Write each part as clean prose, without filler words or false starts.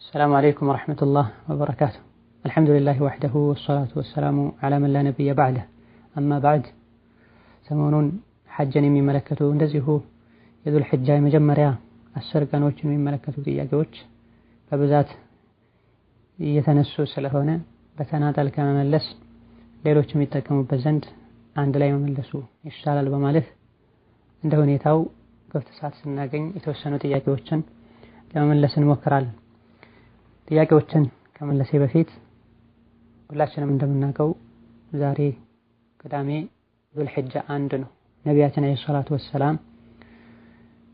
السلام عليكم ورحمة الله وبركاته. الحمد لله وحده والصلاة والسلام على من لا نبي بعده. أما بعد ሰሞኑን ሐጅን የሚመለከቱ እንደዚሁ የዙል ሒጃ የመጀመሪያ 10 ቀኖችን የሚመለከቱ ጥያቄዎች በብዛት እየተነሱ ስለሆነ በተናጠል ከመመለስ ሌሎች የሚጠቀሙበት ዘንድ አንድ ላይ መመለሱ ይሻላል በማለት እንደ ሁኔታው ክፍት ሰዓት ስናገኝ የተወሰኑ ጥያቄዎችን ለመመለስ እንሞክራለን። ጥያቄዎችን ከመለሴ በፊት ሁላችንም እንደምናውቀው ዛሬ ቅዳሜ ዙል ሒጃ 1 ነው። ነቢያችን አለይሂ ሰላቱ ወሰላም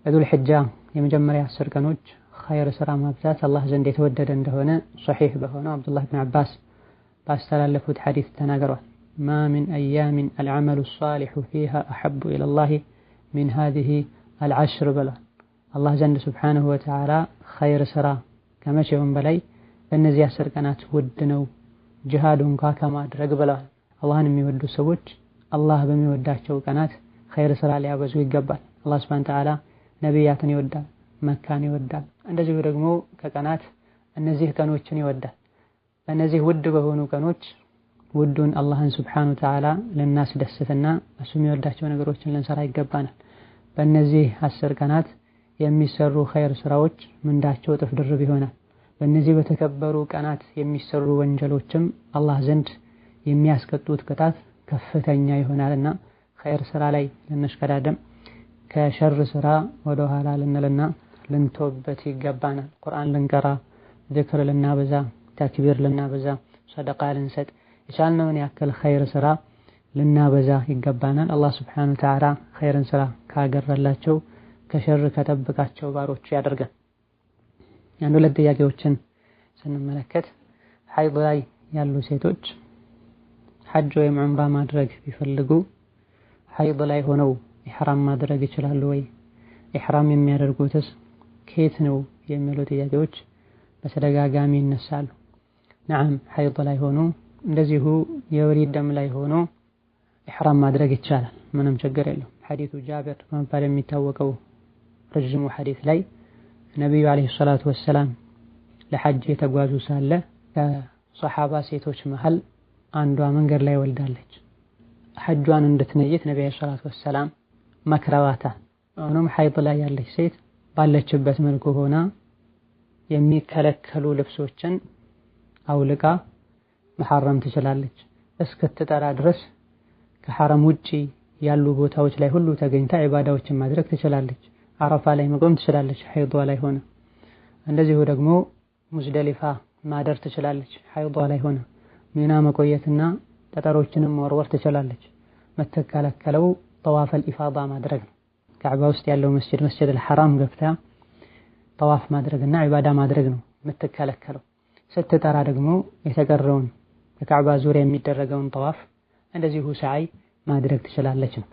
በዙል ሒጃ የመጀመሪያ 10 ቀኖች ኸይር ስራ ማብዛት አላህ ዘንድ የተወደደ እንደሆነ ሶሒህ በሆነው አብዱላህ ኢብኑ አባስ ባስተላለፉት ሐዲስ ተናግረዋል። ማ ሚን አያሚን አልዐመሉ ሷሊሑ ፊሃ አሐቡ ኢለላህ ሚን ሃዚሂ አልዐሽር ብለዋል። አላህ ዘንድ ሱብሓነሁ ወተዓላ ኸይር ስራ ከመቼውም በላይ በእነዚህ 10 ቀናት ውድ ነው ጂሃድ እንኳ ከማድረግ ብለዋል። አላህን የሚወዱ ሰዎች አላህ በሚወዳቸው ቀናት ኸይር ስራ ሊያበዙ ይገባል። አላህ ሱብሓነሁ ወተዓላ ነቢያትን ይወዳል፣ መካን ይወዳል። እንደዚሁ ደግሞ ከቀናት እነዚህ ቀኖችን ይወዳል። በእነዚህ ውድ በሆኑ ቀኖች ውዱን አላህን ሱብሓነሁ ወተዓላ ልናስደስትና እሱ የሚወዳቸው ነገሮችን ልንሰራ ይገባናል። በእነዚህ 10 ቀናት የሚሰሩ ኸይር ስራዎች ምንዳቸው እጥፍ ድርብ ይሆናል። በእነዚህ በተከበሩ ቀናት የሚሰሩ ወንጀሎችም አላህ ዘንድ የሚያስቀጡት ቅጣት ከፍተኛ ይሆናልና ኸይር ስራ ላይ ልንሽቀዳደም ከሸር ስራ ወደ ኋላ ልንልና ልንተውበት ይገባናል። ቁርአን ልንቀራ፣ ዚክር ልናበዛ፣ ተክቢር ልናበዛ፣ ሰደቃ ልንሰጥ፣ የቻልነውን ያክል ኸይር ስራ ልናበዛ ይገባናል። አላህ ሱብሓነሁ ወተዓላ ኸይርን ስራ ካገረላቸው ከሸር ከጠበቃቸው ባሮቹ ያደርገን። አንድ ሁለት ጥያቄዎችን ስንመለከት ሐይድ ላይ ያሉ ሴቶች ሐጅ ወይም ዑምራ ማድረግ ቢፈልጉ ሐይድ ላይ ሆነው ኢሕራም ማድረግ ይችላሉ ወይ? ኢሕራም የሚያደርጉትስ ከየት ነው የሚሉ ጥያቄዎች በተደጋጋሚ ይነሳሉ። ነዓም ሐይድ ላይ ሆኖ እንደዚሁ የወሊድ ደም ላይ ሆኖ ኢሕራም ማድረግ ይቻላል፣ ምንም ችግር የለውም። ሐዲሱ ጃብር በመባል የሚታወቀው ረጅሙ ሐዲስ ላይ ነቢዩ አለይሂ ሰላቱ ወሰላም ለሐጅ የተጓዙ ሳለ ከሰሓባ ሴቶች መሃል አንዷ መንገድ ላይ ወልዳለች። ሐጇን እንድትነይት ነቢዩ አለይሂ ሰላቱ ወሰላም መክረዋታል። ሆኖም ሐይድ ላይ ያለች ሴት ባለችበት መልኩ ሆና የሚከለከሉ ልብሶችን አውልቃ መሐረም ትችላለች። እስክትጠራ ድረስ ከሐረም ውጪ ያሉ ቦታዎች ላይ ሁሉ ተገኝታ ዒባዳዎችን ማድረግ ትችላለች። አረፋ ላይ መቆም ትችላለች ሐይድ ላይ ሆነ። እንደዚሁ ደግሞ ሙዝደሊፋ ማደር ትችላለች ሐይድ ላይ ሆነ። ሚና መቆየትና ጠጠሮችንም መወርወር ትችላለች። መተከለከለው ጠዋፈል ኢፋዳ ማድረግ ነው። ካዕባ ውስጥ ያለው መስጂድ አልሐራም ገብታ ጠዋፍ ማድረግና ዒባዳ ማድረግ ነው የምትከለከለው። ስትጠራ ደግሞ የተቀረውን በካዕባ ዙሪያ የሚደረገውን ጠዋፍ እንደዚሁ ሰዓይ ማድረግ ትችላለች ነው።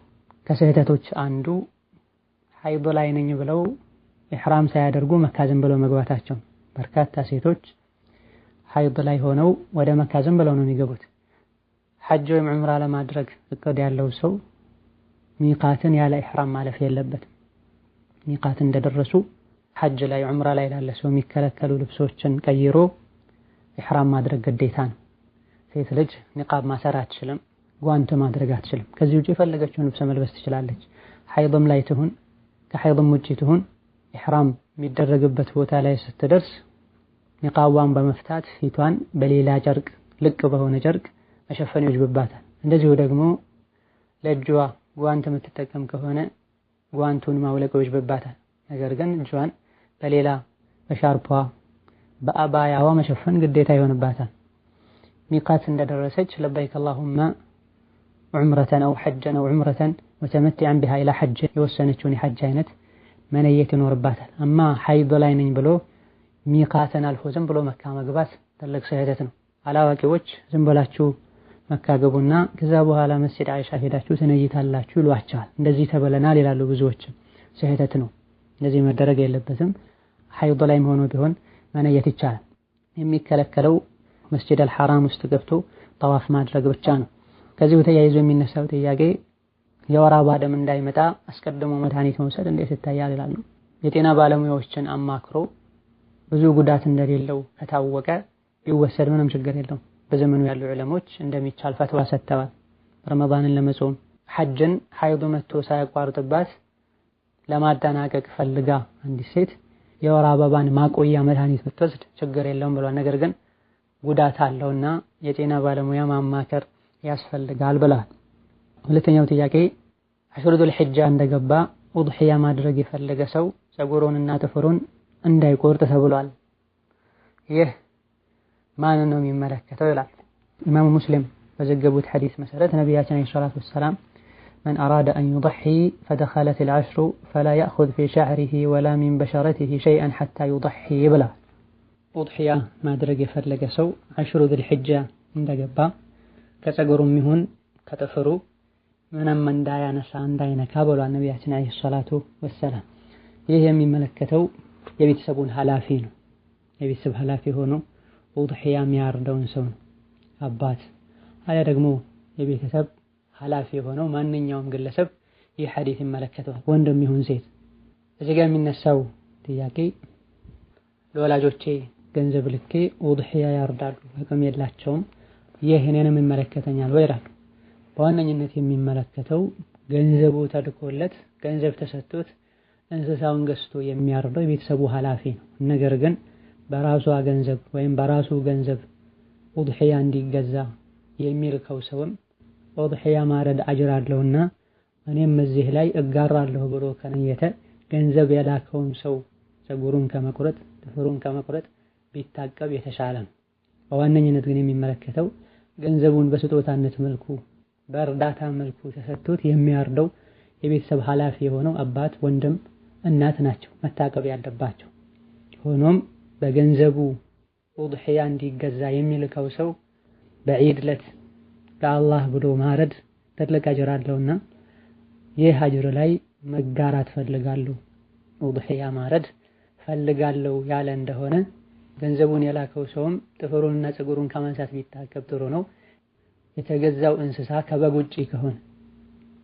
ከስህተቶች አንዱ ሐይድ ላይ ነኝ ብለው ኢሕራም ሳያደርጉ መካ ዝም ብለው መግባታቸው። በርካታ ሴቶች ሐይድ ላይ ሆነው ወደ መካ ዝም ብለው ነው የሚገቡት። ሐጅ ወይም ዑምራ ለማድረግ እቅድ ያለው ሰው ሚቃትን ያለ ኢሕራም ማለፍ የለበትም። ሚቃት እንደደረሱ ሐጅ ላይ ዑምራ ላይ ላለ ሰው የሚከለከሉ ልብሶችን ቀይሮ ኢሕራም ማድረግ ግዴታ ነው። ሴት ልጅ ኒቃብ ማሰር አትችልም፣ ጓንት ማድረግ አትችልም። ከዚህ ውጪ የፈለገችውን ልብስ መልበስ ትችላለች። ሐይድም ላይ ትሁን ከሐይድም ውጪ ትሁን ኢሕራም የሚደረግበት ቦታ ላይ ስትደርስ ኒቃቧን በመፍታት ፊቷን በሌላ ጨርቅ ልቅ በሆነ ጨርቅ መሸፈን ይወጅብባታል። እንደዚሁ ደግሞ ለእጇ ጓንት የምትጠቀም ከሆነ ጓንቱን ማውለቅ ይወጅብባታል። ነገር ግን እጇን በሌላ በሻርፓ በአባያዋ መሸፈን ግዴታ ይሆንባታል። ሚቃት እንደደረሰች ለበይክ አላሁመ ዑምረተን አው ሐጀን አው ዑምረተን ወተመትዐን ቢሃ ኢላ ሐጅ የወሰነችውን የሐጅ አይነት መነየት ይኖርባታል። አማ ሐይድ ላይ ነኝ ብሎ ሚቃትን አልፎ ዝም ብሎ መካ መግባት ትልቅ ስህተት ነው። አላዋቂዎች ዝም ብላችሁ መካ ገቡና ከዛ በኋላ መስጂድ አይሻ ሄዳችሁ ትነይታላችሁ ይሏቸዋል። እንደዚህ ተበለናል ይላሉ ብዙዎች። ስህተት ነው፣ እንደዚህ መደረግ የለበትም። ሐይድ ላይም ሆኖ ቢሆን መነየት ይቻላል። የሚከለከለው መስጂድ አልሐራም ውስጥ ገብቶ ጠዋፍ ማድረግ ብቻ ነው። ከዚሁ ተያይዞ የሚነሳው ጥያቄ የወር አበባ ደም እንዳይመጣ አስቀድሞ መድኃኒት መውሰድ እንዴት ይታያል ይላሉ። የጤና ባለሙያዎችን አማክሮ ብዙ ጉዳት እንደሌለው ከታወቀ ቢወሰድ ምንም ችግር የለውም። በዘመኑ ያሉ ዑለሞች እንደሚቻል ፈትዋ ሰጥተዋል። ረመዳንን ለመጾም ሐጅን ሐይድ መጥቶ ሳያቋርጥባት ለማጠናቀቅ ፈልጋ አንዲት ሴት የወር አበባን ማቆያ መድኃኒት ብትወስድ ችግር የለውም ብሏል። ነገር ግን ጉዳት አለውና የጤና ባለሙያ ማማከር ያስፈልጋል ብለዋል። ሁለተኛው ጥያቄ አሽሩ ዙል ሒጃ እንደገባ ኡድሒያ ማድረግ የፈለገ ሰው ፀጉሩንና ጥፍሩን እንዳይቆርጥ ተብሏል። ይህ ማንን ነው የሚመለከተው ይላል። ኢማሙ ሙስሊም በዘገቡት ሐዲስ መሰረት ነቢያችን አለይሂ ሰላቱ ወሰላም من أراد أن يضحي فدخلت العشر فلا يأخذ في شعره ولا من بشرته شيئا حتى يضحي بلا أضحية ما درج فرلق سو عشر ذي الحجة እንደገባ ከፀጉሩም ይሁን ከተፈሩ ምንም እንዳያነሳ እንዳይነካ ብሏል ነቢያችን አለይሂ ሰላቱ ወሰላም። ይህ የሚመለከተው የቤተሰቡን ኃላፊ ነው። የቤተሰብ ኃላፊ ሆኖ ኡድሒያ የሚያርደውን ሰው ነው። አባት አለ ደግሞ የቤተሰብ ኃላፊ ሆነው ማንኛውም ግለሰብ ይህ ሐዲስ ይመለከተዋል፣ ወንድም ይሁን ሴት። እዚህ ጋር የሚነሳው ጥያቄ ለወላጆቼ ገንዘብ ልኬ ኡድሒያ ያርዳሉ፣ አቅም የላቸውም፣ ይህ እኔንም ይመለከተኛል ወይ ይላሉ። በዋነኝነት የሚመለከተው ገንዘቡ ተልኮለት ገንዘብ ተሰጥቶት እንስሳውን ገዝቶ የሚያርደው የቤተሰቡ ኃላፊ ነው። ነገር ግን በራሷ ገንዘብ ወይም በራሱ ገንዘብ ኡድሒያ እንዲገዛ የሚልከው ሰውም ኡድሒያ ማረድ አጅር አለውና እኔም እዚህ ላይ እጋራለሁ ብሎ ከነየተ ገንዘብ የላከውን ሰው ፀጉሩን ከመቁረጥ ጥፍሩን ከመቁረጥ ቢታቀብ የተሻለ ነው። በዋነኝነት ግን የሚመለከተው ገንዘቡን በስጦታነት መልኩ በእርዳታ መልኩ ተሰጥቶት የሚያርደው የቤተሰብ ኃላፊ የሆነው አባት፣ ወንድም፣ እናት ናቸው መታቀብ ያለባቸው። ሆኖም በገንዘቡ ኡድሒያ እንዲገዛ የሚልከው ሰው በዒድ ዕለት ለአላህ ብሎ ማረድ ትልቅ አጅር አለውና ይህ አጅር ላይ መጋራት ፈልጋለሁ፣ ኡድሒያ ማረድ ፈልጋለሁ ያለ እንደሆነ ገንዘቡን የላከው ሰውም ጥፍሩንና ፀጉሩን ከማንሳት ቢታቀብ ጥሩ ነው። የተገዛው እንስሳ ከበግ ውጪ ከሆነ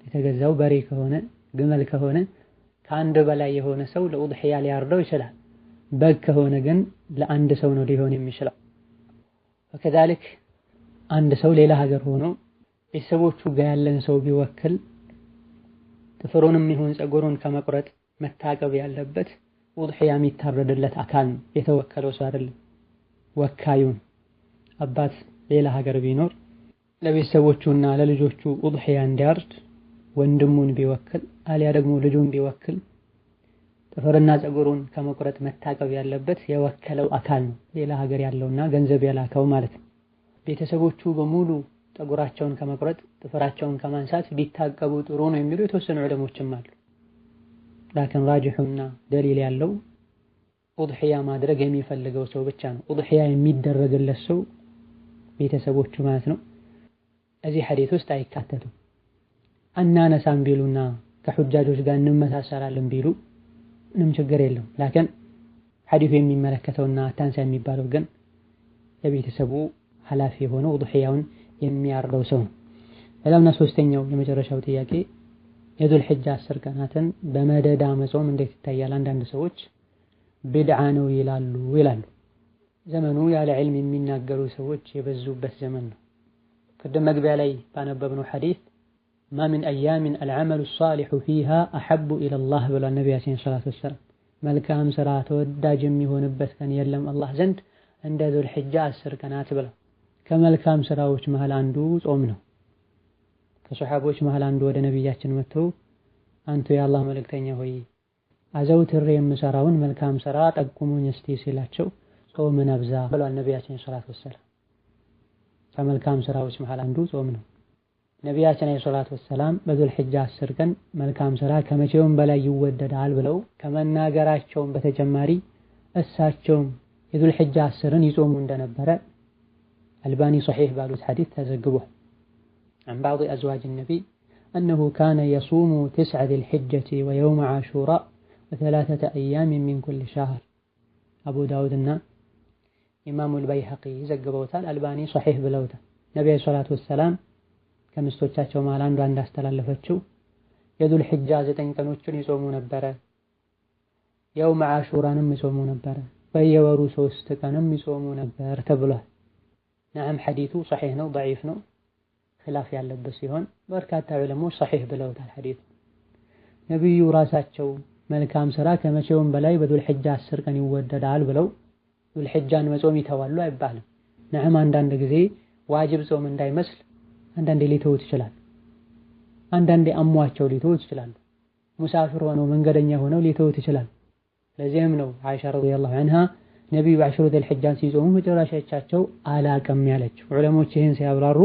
የተገዛው በሬ ከሆነ ግመል ከሆነ ከአንድ በላይ የሆነ ሰው ለኡድሒያ ሊያርደው ይችላል። በግ ከሆነ ግን ለአንድ ሰው ነው ሊሆን የሚችለው። ወከዛልክ አንድ ሰው ሌላ ሀገር ሆኖ ቤተሰቦቹ ጋር ያለን ሰው ቢወክል ጥፍሩንም ይሁን ፀጉሩን ከመቁረጥ መታቀብ ያለበት ኡድሒያ የሚታረድለት አካል ነው፣ የተወከለው ሰው አይደለም። ወካዩን አባት ሌላ ሀገር ቢኖር ለቤተሰቦቹና ለልጆቹ ኡድሒያ እንዲያርድ ወንድሙን ቢወክል አሊያ ደግሞ ልጁን ቢወክል ጥፍርና ፀጉሩን ከመቁረጥ መታቀብ ያለበት የወከለው አካል ነው፣ ሌላ ሀገር ያለውና ገንዘብ የላከው ማለት ነው። ቤተሰቦቹ በሙሉ ፀጉራቸውን ከመቁረጥ ጥፍራቸውን ከማንሳት ቢታቀቡ ጥሩ ነው የሚሉ የተወሰኑ ዑለሞችም አሉ። ላኪን ራጅሑና ደሊል ያለው ኡድሒያ ማድረግ የሚፈልገው ሰው ብቻ ነው። ኡድሒያ የሚደረግለት ሰው ቤተሰቦቹ ማለት ነው። እዚህ ሐዲስ ውስጥ አይካተቱም። አናነሳም ቢሉና ከሑጃጆች ጋር እንመሳሰላለን ቢሉ ምንም ችግር የለውም። ላኪን ሐዲሱ የሚመለከተውና አታንሳ የሚባለው ግን የቤተሰቡ ኃላፊ የሆነው ኡድሒያውን የሚያርደው ሰው ነው። ሌላውና ሶስተኛው የመጨረሻው ጥያቄ የዙል ሒጃ 10 ቀናትን በመደዳ መጾም እንዴት ይታያል? አንዳንድ ሰዎች ቢድዓ ነው ይላሉ። ዘመኑ ያለ ዒልም የሚናገሩ ሰዎች የበዙበት ዘመን ነው። ቅድም መግቢያ ላይ ባነበብነው ሐዲስ ማ ሚን አያሚን አልዓመሉ ሷሊሑ ፊሃ አሐቡ ኢለላህ ብሏል ነቢያችን ሰለላሁ ዐለይሂ ወሰለም። መልካም ስራ ተወዳጅ የሚሆንበት ቀን የለም አላህ ዘንድ እንደ ዙል ሒጃ 10 ቀናት ብለው። ከመልካም ስራዎች መሃል አንዱ ጾም ነው። ከሰሐቦች መሃል አንዱ ወደ ነቢያችን መጥቶ አንቱ የአላህ መልእክተኛ ሆይ አዘውትሬ የምሰራውን መልካም ስራ ጠቁሙኝ እስቲ ሲላቸው ጾምን አብዛ ብሏል ነቢያችን ሰለላሁ ዐለይሂ ወሰለም። ከመልካም ስራዎች መሃል አንዱ ጾም ነው። ነቢያችን ሰለላሁ ዐለይሂ ወሰለም በዙል ሒጃ 10 ቀን መልካም ስራ ከመቼውም በላይ ይወደዳል ብለው ከመናገራቸውም በተጨማሪ እሳቸውም የዙል ሒጃ 10ን ይጾሙ እንደነበረ አልባኒ ሶሒህ ባሉት ሐዲስ ተዘግቧል። عن بعض أزواج النبي أنه كان يصوم 9 ذي الحجة ويوم عاشوراء و3 أيام من كل شهر. أبو داود إمام البيهقي ዘግበውታል። አልባኒ ሶሒህ ብለውታል። ነብዩ ሰለላሁ ዐለይሂ ወሰለም ከምስቶቻቸው መሃል አንዱ እንዳስተላለፈችው የዙል ሒጃ 9 ቀኖችን ይጾሙ ነበረ፣ የውም ዓሹራንም ይጾሙ ነበረ፣ በየወሩ 3 ቀንም ይጾሙ ነበር ተብሏል። ነዓም ሐዲቱ ሶሒህ ነው ضعيف ነው ኺላፍ ያለበት ሲሆን በርካታ ዑለሞች ሶሒህ ብለውታል። ሐዲቱ ነብዩ ራሳቸው መልካም ስራ ከመቼውም በላይ በዱል ሒጃ 10 ቀን ይወደዳል ብለው ዱል ሒጃን መጾም ይተዋሉ አይባልም። ነዓም አንዳንድ ጊዜ ዋጅብ ጾም እንዳይመስል አንዳንዴ ሊተውት ይችላል። አንዳንዴ አሟቸው ሊተውት ይችላል። ሙሳፊር ሆነው መንገደኛ ሆነው ሊተውት ይችላል። ለዚህም ነው አይሻ ረዲየላሁ ዐንሃ ነብዩ በአሽሩ ዱል ሒጃን ሲጾሙ መጨረሻቸው አላቀም ያለችው። ዑለሞች ይህን ሲያብራሩ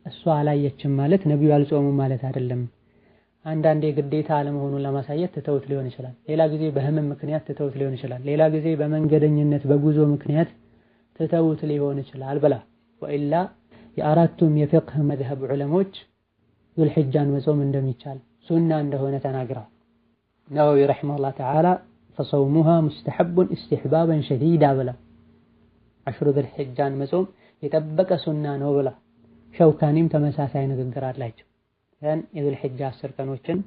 እሷ አላየችም ማለት ነብዩ አልጾሙም ማለት አይደለም። አንዳንዴ ግዴታ አለመሆኑን ለማሳየት ትተውት ሊሆን ይችላል። ሌላ ጊዜ በህመም ምክንያት ትተውት ሊሆን ይችላል። ሌላ ጊዜ በመንገደኝነት በጉዞ ምክንያት ትተውት ሊሆን ይችላል ብላ ወኢላ የአራቱም የፊቅህ መዝሀብ ዑለሞች ዱል ሒጃን መጾም እንደሚቻል ሱና እንደሆነ ተናግረዋል። ነወዊ ረሒመሁላህ ተዓላ ፈሰውሙሃ ሙስተሐቡን ኢስቲሕባበን ሸዲዳ ብላ አሽሩ ዱል ሒጃን መጾም የጠበቀ ሱና ነው ብላ ሸውካኒም ተመሳሳይ ንግግር አላቸው። የዱል ሒጃ 10 ቀኖችን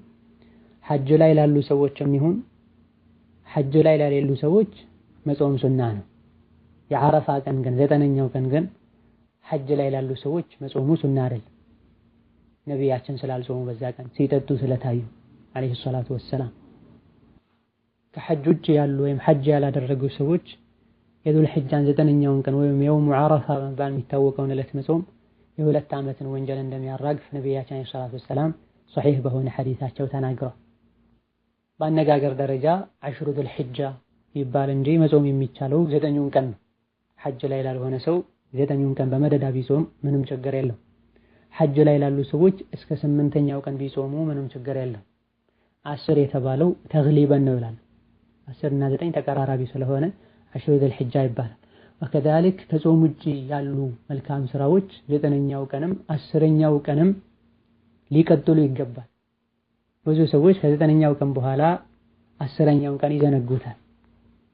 ሐጅ ላይ ላሉ ሰዎችም ይሁን ሐጅ ላይ ላሌሉ ሰዎች መጾም ሱና ነው። የዓረፋ ቀን ግን 9ኛው ቀን ግን ሐጅ ላይ ላሉ ሰዎች መጾሙ ሱና አይደለም። ነቢያችን ስላልጾሙ በዛ ቀን ሲጠጡ ስለታዩ አለይሂ ሰላቱ ወሰላም። ከሐጅ ውጭ ያሉ ወይም ሐጅ ያላደረጉ ሰዎች የዱል ሒጃን 9ኛውን ቀን ወይም የውሙ ዓረፋ በመባል የሚታወቀውን ዕለት መጾም የ2 ዓመትን ወንጀል እንደሚያራግፍ ነቢያችን አለይሂ ሰላቱ ወሰላም ሶሒህ በሆነ ሐዲታቸው ተናግረዋል። በአነጋገር ደረጃ አሽሩ ዱል ሒጃ ይባል እንጂ መጾም የሚቻለው 9ኙን ቀን ነው። ሐጅ ላይ ላልሆነ ሰው 9ኙን ቀን በመደዳ ቢጾም ምንም ችግር የለም። ሐጅ ላይ ላሉ ሰዎች እስከ 8ኛው ቀን ቢጾሙ ምንም ችግር የለም። 10 የተባለው ተግሊበን ነው ይላል። 10 እና 9 ተቀራራቢ ስለሆነ አሽሩ ዱል ሒጃ ይባላል። ወከዛሊክ ከጾም ውጪ ያሉ መልካም ስራዎች 9ኛው ቀንም 10ኛው ቀንም ሊቀጥሉ ይገባል። ብዙ ሰዎች ከ9ኛው ቀን በኋላ 10ኛውን ቀን ይዘነጉታል።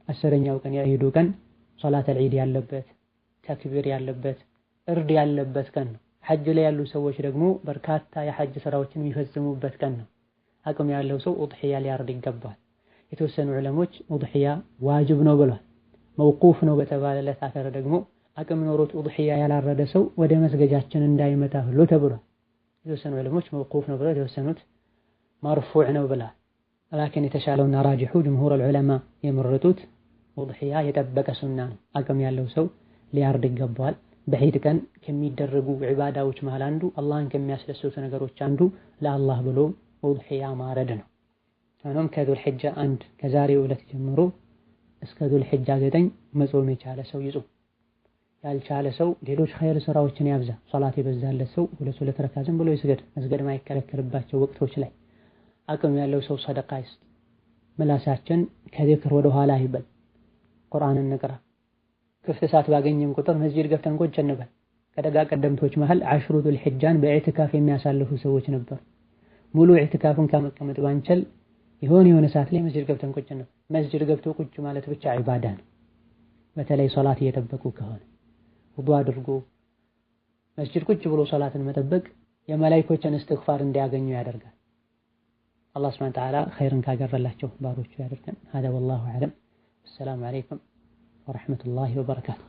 10ኛው ቀን የዒዱ ቀን ሶላተል ዒድ ያለበት ተክቢር ያለበት እርድ ያለበት ቀን ነው። ሐጅ ላይ ያሉ ሰዎች ደግሞ በርካታ የሐጅ ስራዎችን የሚፈጽሙበት ቀን ነው። አቅም ያለው ሰው ኡድሒያ ሊያርድ ይገባል። የተወሰኑ ዑለሞች ኡድሒያ ዋጅብ ነው ብሏል። መውቁፍ ነው በተባለለት አተር ደግሞ አቅም ኖሮት ኡድሒያ ያላረደ ሰው ወደ መስገጃችን እንዳይመጣ ሁሉ ተብሏል። የተወሰኑ ዑለሞች መውቁፍ ነው ብለው የተወሰኑት መርፉዕ ነው ብለዋል። ላኪን የተሻለውና ራጂሑ ጅምሁር ዑለማ የመረጡት ኡድሒያ የጠበቀ ሱና ነው። አቅም ያለው ሰው ሊያርድ ይገባዋል። በዒድ ቀን ከሚደረጉ ዒባዳዎች መሃል አንዱ አላህን ከሚያስደስቱ ነገሮች አንዱ ለአላህ ብሎ ኡድሒያ ማረድ ነው። ሆኖም ከዱል ሒጃ 1 ከዛሬው ዕለት ጀምሮ እስከ ዱል ሒጃ 9 መጾም የቻለ ሰው ይጾም። ያልቻለ ሰው ሌሎች ኸይር ስራዎችን ያብዛ። ሶላት የበዛለት ሰው 2 ረካ ዝም ብሎ ይስገድ። መስገድ ማይከለከልባቸው ወቅቶች ላይ አቅም ያለው ሰው ሰደቃ ይስጥ። ምላሳችን ከዚክር ወደ ኋላ ይበል። ቁርአንን እንቅራ። ክፍት ሰዓት ባገኘን ቁጥር መስጂድ ገብተን ቁጭ እንበል። ከደጋ ቀደምቶች መሃል አሽሩ ዱል ሒጃን በኢዕቲካፍ የሚያሳልፉ ሰዎች ነበሩ። ሙሉ ኢዕቲካፍን ከመቀመጥ ባንችል የሆነ ሰዓት ላይ መስጂድ ገብተን ቁጭ እንበል። መስጂድ ገብቶ ቁጭ ማለት ብቻ ዒባዳ ነው። በተለይ ሶላት እየጠበቁ ከሆነ ውዱእ አድርጎ መስጂድ ቁጭ ብሎ ሶላትን መጠበቅ የመላእክቶችን እስትግፋር እንዲያገኙ ያደርጋል። አላህ ሱብሓነሁ ወተዓላ ኸይርን ካገረላቸው ባሮቹ ያደርገን። هذا والله أعلم። السلام عليكم ورحمة الله وبركاته.